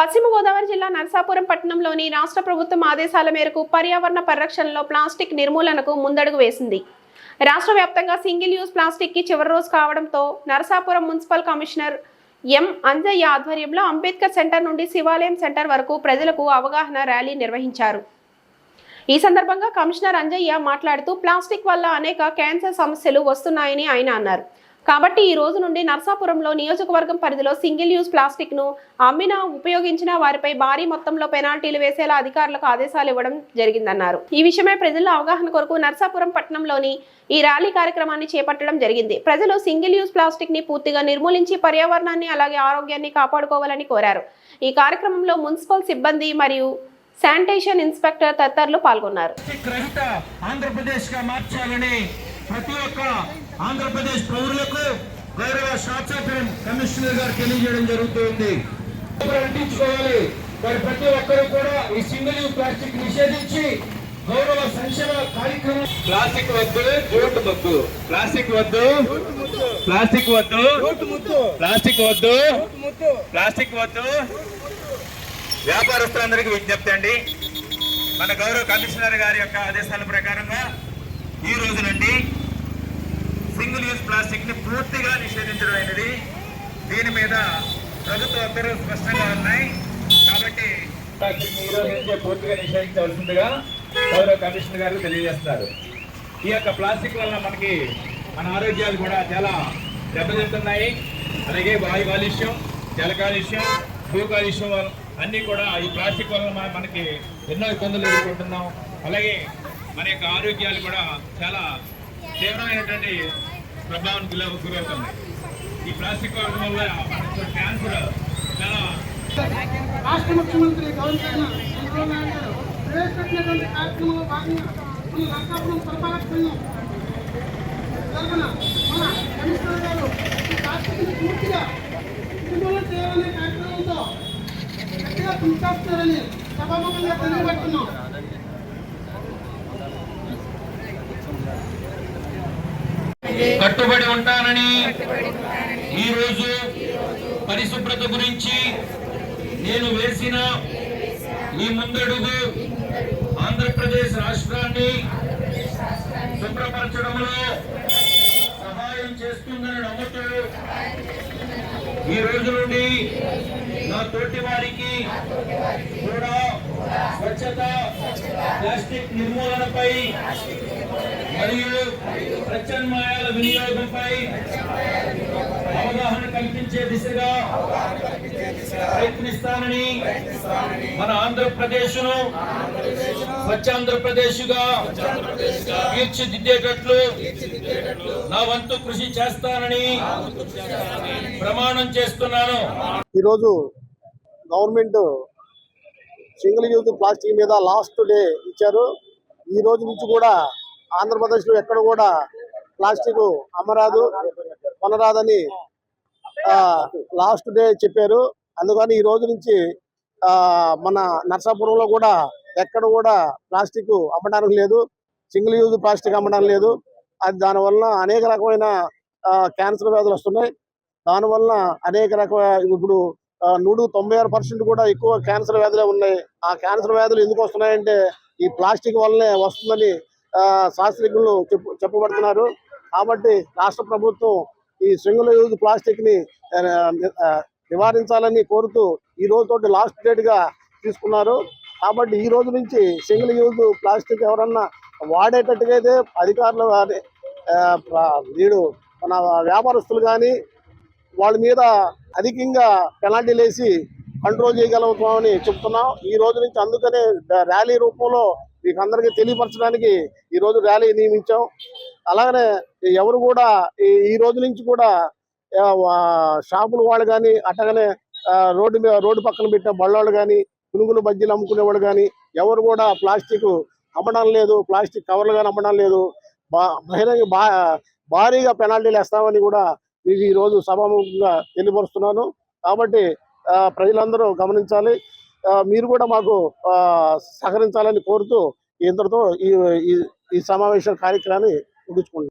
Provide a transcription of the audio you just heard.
పశ్చిమ గోదావరి జిల్లా నరసాపురం పట్టణంలోని రాష్ట్ర ప్రభుత్వం ఆదేశాల మేరకు పర్యావరణ పరిరక్షణలో ప్లాస్టిక్ నిర్మూలనకు ముందడుగు వేసింది. రాష్ట్ర వ్యాప్తంగా సింగిల్ యూజ్ ప్లాస్టిక్ కి చివరి రోజు కావడంతో Narasapuram municipal commissioner M Anjaiah ఆధ్వర్యంలో అంబేద్కర్ సెంటర్ నుండి శివాలయం సెంటర్ వరకు ప్రజలకు అవగాహన ర్యాలీ నిర్వహించారు. ఈ సందర్భంగా కమిషనర్ అంజయ్య మాట్లాడుతూ ప్లాస్టిక్ వల్ల అనేక క్యాన్సర్ సమస్యలు వస్తున్నాయని ఆయన అన్నారు. కాబట్టి ఈ రోజు నుండి నరసాపురంలో నియోజకవర్గం పరిధిలో సింగిల్ యూజ్ ప్లాస్టిక్ ను అమ్మినా ఉపయోగించిన వారిపై భారీ మొత్తంలో పెనాల్టీలు వేసేలా అధికారులకు ఆదేశాలు ఇవ్వడం జరిగిందన్నారు. ఈ విషయమై ప్రజల్లో అవగాహన కొరకు నరసాపురం పట్టణంలోని ఈ ర్యాలీ కార్యక్రమాన్ని చేపట్టడం జరిగింది. ప్రజలు సింగిల్ యూజ్ ప్లాస్టిక్ ని పూర్తిగా నిర్మూలించి పర్యావరణాన్ని అలాగే ఆరోగ్యాన్ని కాపాడుకోవాలని కోరారు. ఈ కార్యక్రమంలో మున్సిపల్ సిబ్బంది మరియు శానిటేషన్ ఇన్స్పెక్టర్ తదితరులు పాల్గొన్నారు. ప్రతి ఒక్క ఆంధ్రప్రదేశ్ పౌరులకు గౌరవ శాసన కమిషనర్ గారు తెలియజేయడం జరుగుతుంది. అంటించుకోవాలి. మరి ప్రతి ఒక్కరు కూడా ఈ సింగిల్ యూజ్ ప్లాస్టిక్ నిషేధించి గౌరవ సంక్షేమ కార్యక్రమం ప్లాస్టిక్ వద్దు, జూట్ వద్దు, ప్లాస్టిక్ వద్దు, ప్లాస్టిక్ వద్దు, ప్లాస్టిక్ వద్దు, ప్లాస్టిక్ వద్దు. వ్యాపారస్తులందరికీ విజ్ఞప్తి అండి, మన గౌరవ కమిషనర్ గారి యొక్క ఆదేశాల ప్రకారంగా ఈ రోజు నుండి సింగిల్ యూజ్ ప్లాస్టిక్ ని పూర్తిగా నిషేధించడం అనేది దీని మీద ప్రభుత్వ ఉత్తర్వులు స్పష్టంగా ఉన్నాయి. కాబట్టి ఈ రోజు నుంచే పూర్తిగా నిషేధించవలసిందిగా గౌరవ కమిషనర్ గారు తెలియజేస్తారు. ఈ యొక్క ప్లాస్టిక్ వల్ల మన ఆరోగ్యాలు కూడా చాలా దెబ్బతింటున్నాయి. అలాగే వాయు కాలుష్యం, జల కాలుష్యం, భూ కాలుష్యం అన్నీ కూడా ఈ ప్లాస్టిక్ వల్ల మనకి ఎన్నో ఇబ్బందులు ఎదుర్కొంటున్నాం. అలాగే మన యొక్క ఆరోగ్యాలు కూడా చాలా తీవ్రమైనటువంటి ప్రభావానికి గురవుతుంది. ఈ ప్లాస్టిక్ వాడడం వల్ల క్యాన్సర్ చాలా రాష్ట్ర ముఖ్యమంత్రి గవర్నర్ చంద్రబాబు నాయుడు గారు ప్రవేశపెట్టినటువంటి కార్యక్రమంలో భాగంగా మన నరసాపురం పురపాలక సంఘం తరఫున మన కమిషనర్ గారు ఈ ప్లాస్టిక్ని పూర్తిగా నిర్మూలన చేయాలనే కార్యక్రమంతో గట్టిగా పనిచేస్తున్నారని సభాముఖంగా తెలియబడుతున్నాం. కట్టుబడి ఉంటానని ఈరోజు పరిశుభ్రత గురించి నేను వేసిన ఈ ముందడుగు ఆంధ్రప్రదేశ్ రాష్ట్రాన్ని శుభ్రపరచడంలో సహాయం చేస్తుందని నమ్ముతూ ఈ రోజు నుండి నా తోటి వారికి కూడా స్వచ్ఛత, ప్లాస్టిక్ నిర్మూలనపై మరియు ప్రత్యామ్నాయాల వినియోగంపై అవగాహన కల్పించే దిశగా ప్రయత్నిస్తానని మన ఆంధ్రప్రదేశ్ను స్వచ్ఛాంధ్రప్రదేశ్ గా తీర్చిదిద్దేటట్లు నా వంతు కృషి చేస్తానని ప్రమాణం చేస్తున్నాను. ఈరోజు గవర్నమెంట్ సింగిల్ యూజ్ ప్లాస్టిక్ మీద లాస్ట్ డే ఇచ్చారు. ఈ రోజు నుంచి కూడా ఆంధ్రప్రదేశ్లో ఎక్కడ కూడా ప్లాస్టిక్ అమ్మరాదు, కొనరాదని లాస్ట్ డే చెప్పారు. అందుకని ఈ రోజు నుంచి మన నరసాపురంలో కూడా ఎక్కడ కూడా ప్లాస్టిక్ అమ్మడానికి లేదు, సింగిల్ యూజ్ ప్లాస్టిక్ అమ్మడానికి లేదు. అది దానివల్ల అనేక రకమైన క్యాన్సర్ వ్యాధులు వస్తున్నాయి. దానివల్ల అనేక రకమైన ఇప్పుడు 96% కూడా ఎక్కువ క్యాన్సర్ వ్యాధులే ఉన్నాయి. ఆ క్యాన్సర్ వ్యాధులు ఎందుకు వస్తున్నాయంటే ఈ ప్లాస్టిక్ వల్లనే వస్తుందని శాస్త్రజ్ఞులు చెప్పబడుతున్నారు. కాబట్టి రాష్ట్ర ప్రభుత్వం ఈ సింగిల్ యూజ్ ప్లాస్టిక్ ని నివారించాలని కోరుతూ ఈ రోజుతోటి లాస్ట్ డేట్ గా తీసుకున్నారు. కాబట్టి ఈ రోజు నుంచి సింగిల్ యూజ్ ప్లాస్టిక్ ఎవరన్నా వాడేటట్టుగా అయితే అధికారులు కానీ వీడు మన వ్యాపారస్తులు కానీ వాళ్ళ మీద అధికంగా పెనాల్టీలు వేసి కంట్రోల్ చేయగలుగుతామని చెప్తున్నాం. ఈ రోజు నుంచి అందుకనే ర్యాలీ రూపంలో మీకు అందరికీ తెలియపరచడానికి ఈ రోజు ర్యాలీ నియమించాం. అలాగనే ఎవరు కూడా ఈ రోజు నుంచి కూడా షాపుల వాళ్ళు కానీ అట్టగానే రోడ్డు పక్కన పెట్టిన బళ్ళవాళ్ళు కానీ పునుగులు బజ్జీలు అమ్ముకునేవాళ్ళు కానీ ఎవరు కూడా ప్లాస్టిక్ అమ్మడం లేదు, ప్లాస్టిక్ కవర్లు కానీ అమ్మడం లేదు. బహిరంగ భారీగా పెనాల్టీలు వేస్తామని కూడా మీకు ఈరోజు సభాముఖంగా తెలియపరుస్తున్నాను. కాబట్టి ప్రజలందరూ గమనించాలి, మీరు కూడా మాకు సహకరించాలని కోరుతూ ఇంతటితో ఈ సమావేశ కార్యక్రమాన్ని ముగించుకుంటున్నాను.